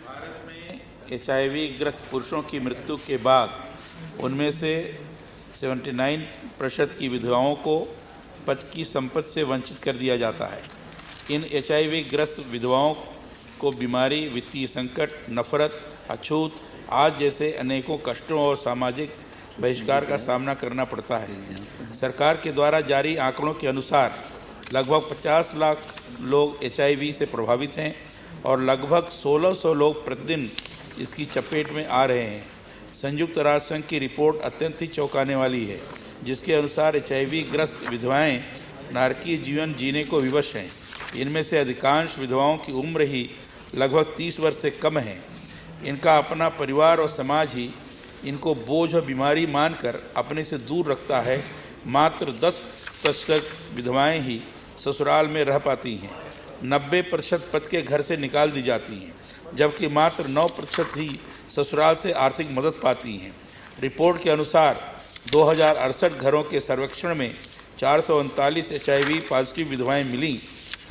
Bharat में HIV ग्रस्त पुरुषों की मृत्यु के बाद उनमें से 79% की विधवाओं को पति की संपत्ति से वंचित कर दिया जाता है। इन HIV ग्रस्त विधवाओं को बीमारी, वित्तीय संकट, नफरत, अछूत आज जैसे अनेकों कष्टों और सामाजिक बहिष्कार का सामना करना पड़ता है। सरकार के द्वारा जारी आंकड़ों के अनुसार लगभग 50 लाख लोग HIV से प्रभावित हैं और लगभग 1600 लोग प्रतिदिन इसकी चपेट में आ रहे हैं। संयुक्त राष्ट्र संघ की रिपोर्ट अत्यंत ही चौंकाने वाली है, जिसके अनुसार HIV ग्रस्त विधवाएं नारकीय जीवन जीने को विवश हैं। इनमें से अधिकांश विधवाओं की उम्र ही लगभग 30 वर्ष से कम है। इनका अपना परिवार और समाज ही इनको बोझ और बीमारी मानकर अपने से दूर रखता है। मात्र 10% विधवाएं ही ससुराल में रह पाती हैं। 90% पति के घर से निकाल दी जाती हैं, जबकि मात्र 9% ही ससुराल से आर्थिक मदद पाती हैं। रिपोर्ट के अनुसार 2068 घरों के सर्वेक्षण में 439 HIV पॉजिटिव विधवाएं मिलीं।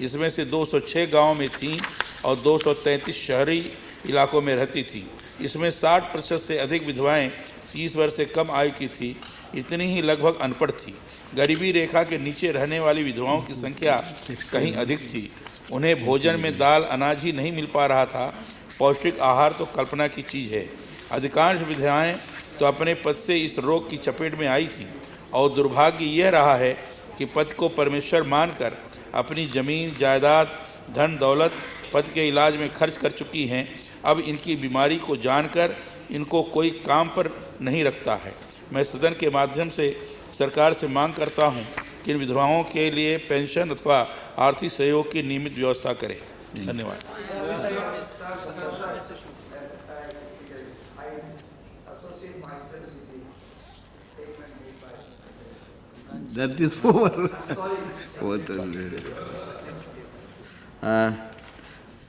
इसमें से 206 गाँव में थीं और 233 शहरी इलाकों में रहती थीं। इसमें 60% से अधिक विधवाएं 30 वर्ष से कम आयु की थी। इतनी ही लगभग अनपढ़ थी। गरीबी रेखा के नीचे रहने वाली विधवाओं की संख्या कहीं अधिक थी। उन्हें भोजन में दाल अनाज ही नहीं मिल पा रहा था। पौष्टिक आहार तो कल्पना की चीज़ है। अधिकांश विधवाएं तो अपने पति से इस रोग की चपेट में आई थी और दुर्भाग्य यह रहा है कि पति को परमेश्वर मानकर अपनी ज़मीन जायदाद धन दौलत पति के इलाज में खर्च कर चुकी हैं। अब इनकी बीमारी को जानकर इनको कोई काम पर नहीं रखता है। मैं सदन के माध्यम से सरकार से मांग करता हूं कि इन विधवाओं के लिए पेंशन अथवा आर्थिक सहयोग की नियमित व्यवस्था करें। धन्यवाद। That is over.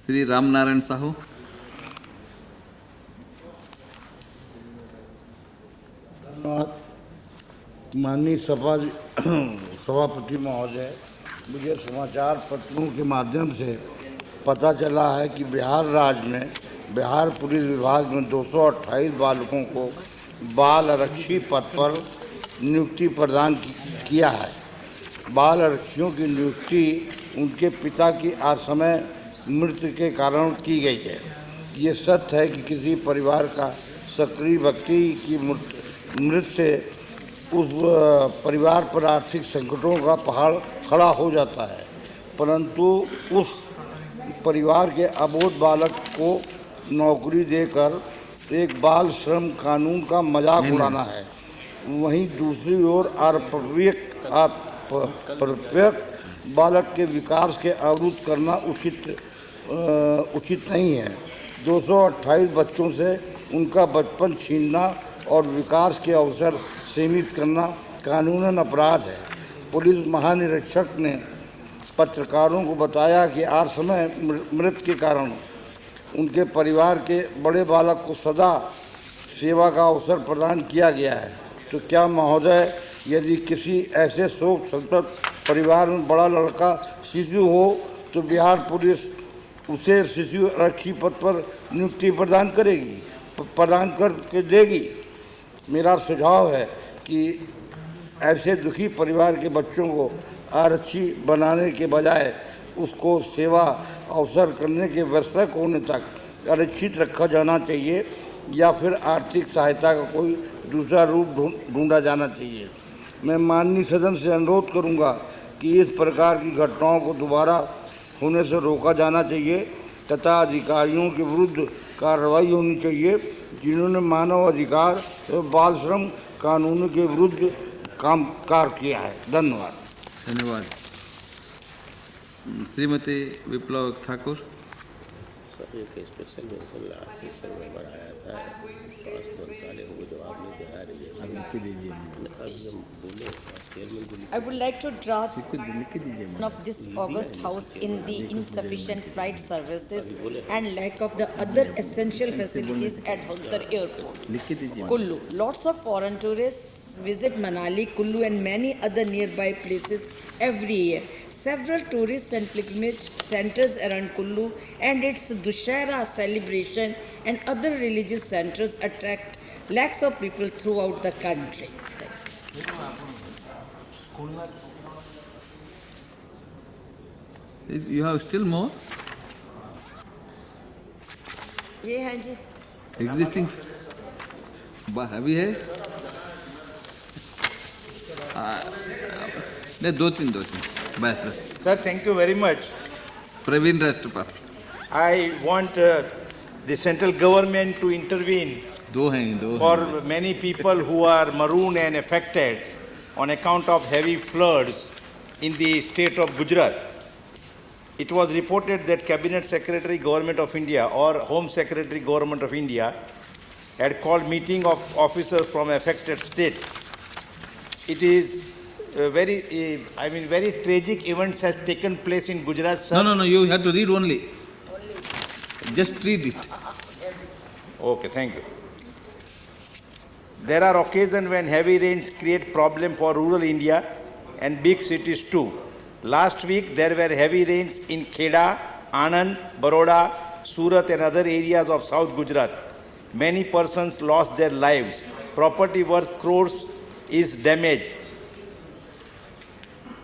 Sri Ram Narayan Sahu. माननीय सभापति महोदय, मुझे समाचार पत्रों के माध्यम से पता चला है कि बिहार राज्य में बिहार पुलिस विभाग में 228 बालकों को बाल आरक्षी पद पर नियुक्ति प्रदान किया है। बाल आरक्षियों की नियुक्ति उनके पिता की असमय मृत्यु के कारण की गई है। ये सत्य है कि किसी परिवार का सक्रिय व्यक्ति की मृत्यु से उस परिवार पर आर्थिक संकटों का पहाड़ खड़ा हो जाता है, परंतु उस परिवार के अबोध बालक को नौकरी देकर एक बाल श्रम कानून का मजाक उड़ाना है। वहीं दूसरी ओर अपरिपक्व बालक के विकास के अवरुद्ध करना उचित नहीं है। 228 बच्चों से उनका बचपन छीनना और विकास के अवसर सीमित करना कानूनन अपराध है। पुलिस महानिरीक्षक ने पत्रकारों को बताया कि असमय मृत्यु के कारण उनके परिवार के बड़े बालक को सदा सेवा का अवसर प्रदान किया गया है। तो क्या महोदय, यदि किसी ऐसे शोक संतप्त परिवार में बड़ा लड़का शिशु हो तो बिहार पुलिस उसे शिशु आरक्षी पद पर नियुक्ति प्रदान करके देगी? मेरा सुझाव है कि ऐसे दुखी परिवार के बच्चों को आरक्षी बनाने के बजाय उसको सेवा अवसर करने के वयस्क होने तक आरक्षित रखा जाना चाहिए या फिर आर्थिक सहायता का कोई दूसरा रूप ढूंढा जाना चाहिए। मैं माननीय सदन से अनुरोध करूंगा कि इस प्रकार की घटनाओं को दोबारा होने से रोका जाना चाहिए तथा अधिकारियों के विरुद्ध कार्रवाई होनी चाहिए जिन्होंने मानव अधिकार एवं बाल श्रम कानून के विरुद्ध कार्य किया है। धन्यवाद। धन्यवाद। श्रीमती विप्लव ठाकुर। स्पेशल सेक्शन में बढ़ाया था, स्वास्थ्य मंत्रालय को जवाब नहीं दे रहा I would like to draft of this August House in the insufficient flight services and lack of the other essential facilities at Bhuntar Airport. Kullu. Lots of foreign tourists visit Manali, Kullu and many other nearby places every year. Several tourist and pilgrimage centers around Kullu and its Dussehra celebration and other religious centers attract lakhs of people throughout the country. You have still more? ये है जी Existing? अभी है? नहीं, दो तीन बस। Sir, thank you very much. Praveen Rashtrapal. I want the central government to intervene for many people who are marooned and affected on account of heavy floods in the state of Gujarat. It was reported that Cabinet Secretary Government of India or Home Secretary Government of India had called meeting of officers from affected state. It is very tragic events has taken place in Gujarat, sir. No, you have to read only. Just read it. Okay, thank you. There are occasions when heavy rains create problem for rural India and big cities too. Last week there were heavy rains in Kheda, Anand, Baroda, Surat and other areas of South Gujarat. Many persons lost their lives. Property worth crores is damaged.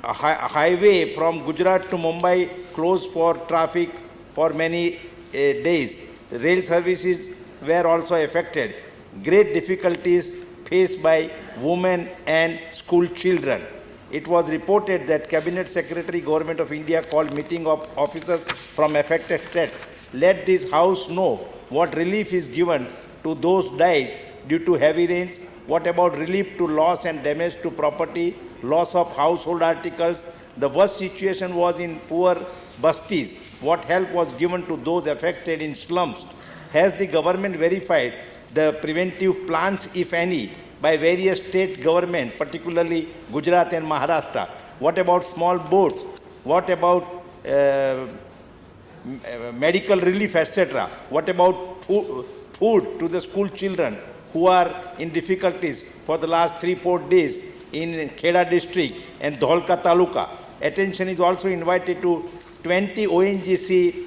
A highway from Gujarat to Mumbai closed for traffic for many days. Rail services were also affected. Great difficulties faced by women and school children. It was reported that Cabinet Secretary, Government of India called meeting of officers from affected states. Let this House know what relief is given to those died due to heavy rains. What about relief to loss and damage to property, loss of household articles? The worst situation was in poor bastis. What help was given to those affected in slums? Has the government verified the preventive plans, if any, by various state governments, particularly Gujarat and Maharashtra? What about small boats? What about medical relief, etc.? What about food to the school children who are in difficulties for the last 3-4 days in Kheda district and Dholka Taluka? Attention is also invited to 20 ONGC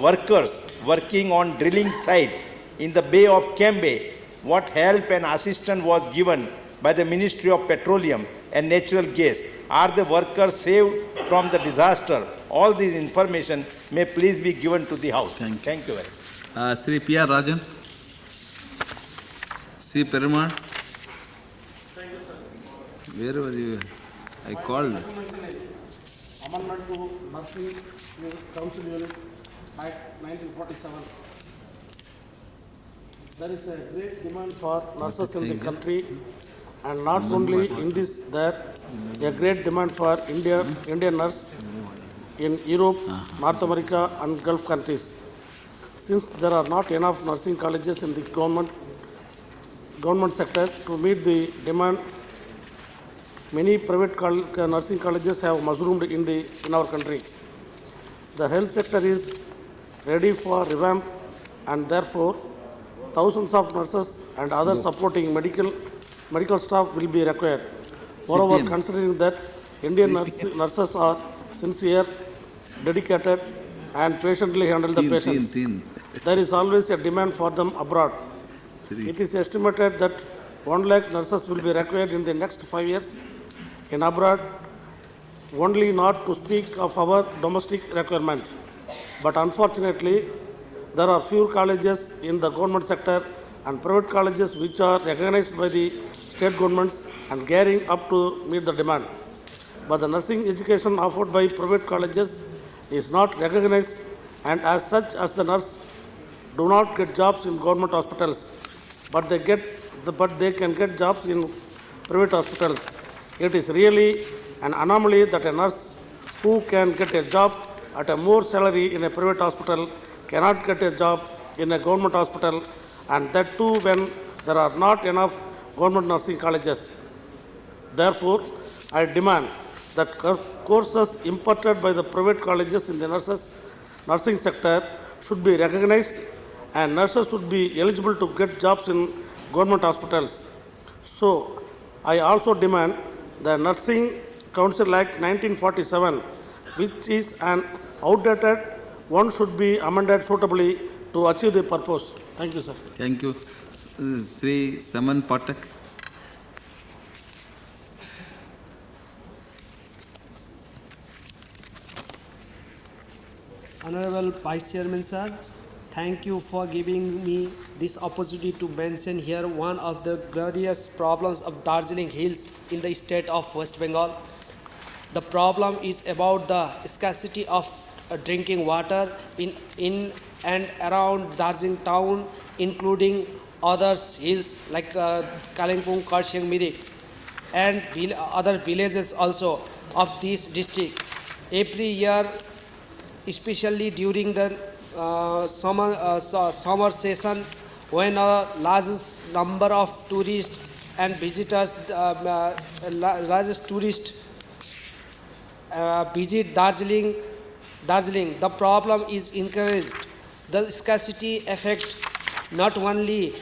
workers working on drilling site in the Bay of Cambay. What help and assistance was given by the Ministry of Petroleum and Natural Gas? Are the workers saved from the disaster? All this information may please be given to the House. Thank you very much. Sri P.R. Rajan. Sri Perumal. Where were you? I called. Amendment to Nursing Council Unit Act 1947. There is a great demand for nurses in the country, and not only in this, there a great demand for Indian nurse in Europe, North America and Gulf countries. Since there are not enough nursing colleges in the government sector to meet the demand, many private nursing colleges have mushroomed in our country. The health sector is ready for revamp, and therefore thousands of nurses and other supporting medical staff will be required. Moreover, considering that Indian nurses are sincere, dedicated and patiently handle the patients, there is always a demand for them abroad. It is estimated that 1 lakh nurses will be required in the next 5 years in abroad, only not to speak of our domestic requirement. But unfortunately, there are few colleges in the government sector and private colleges which are recognized by the state governments and gearing up to meet the demand. But the nursing education offered by private colleges is not recognized, and as such as the nurse do not get jobs in government hospitals, but they can get jobs in private hospitals. It is really an anomaly that a nurse who can get a job at a more salary in a private hospital cannot get a job in a government hospital, and that too when there are not enough government nursing colleges. Therefore, I demand that courses imparted by the private colleges in the nursing sector should be recognized, and nurses should be eligible to get jobs in government hospitals. So, I also demand the Nursing Council Act 1947, which is an outdated one, should be amended suitably to achieve the purpose. Thank you, sir. Thank you. Sri Saman Patak. Honorable Vice Chairman, sir, thank you for giving me this opportunity to mention here one of the glorious problems of Darjeeling Hills in the state of West Bengal. The problem is about the scarcity of drinking water in and around Darjeeling town, including other hills like Kalimpong, Karsiang, Mirik, and other villages also of this district. Every year, especially during the summer session, when a largest number of tourists and visitors, largest tourists visit Darjeeling, the problem is encouraged. The scarcity affects not only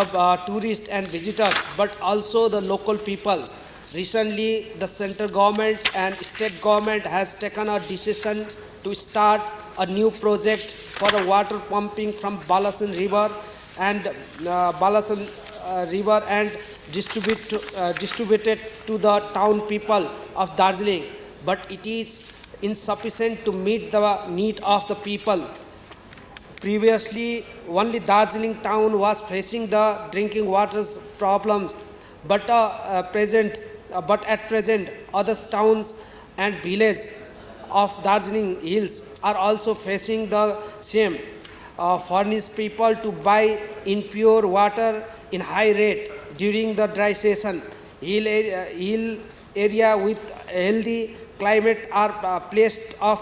the tourists and visitors, but also the local people. Recently, the central government and state government has taken a decision to start a new project for the water pumping from Balasan River and distributed to the town people of Darjeeling, but it is insufficient to meet the need of the people. Previously, only Darjeeling town was facing the drinking water problems, but at present, other towns and villages of Darjeeling Hills are also facing the same. Furnish people to buy impure water in high rate during the dry season. Hill area with healthy climate are placed of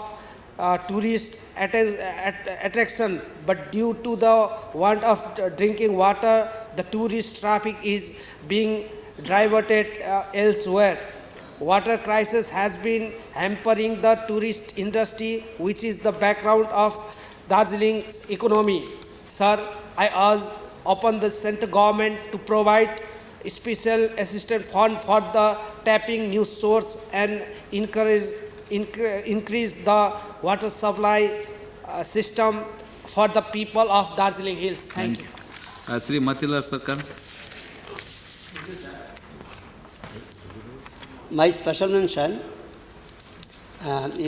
tourist attraction, but due to the want of drinking water, the tourist traffic is being diverted elsewhere. Water crisis has been hampering the tourist industry, which is the background of Darjeeling's economy. Sir, I urge upon the central government to provide a special assistance fund for the tapping new source and increase the water supply system for the people of Darjeeling Hills. Thank you. Sri Matilal Sarkar. My special mention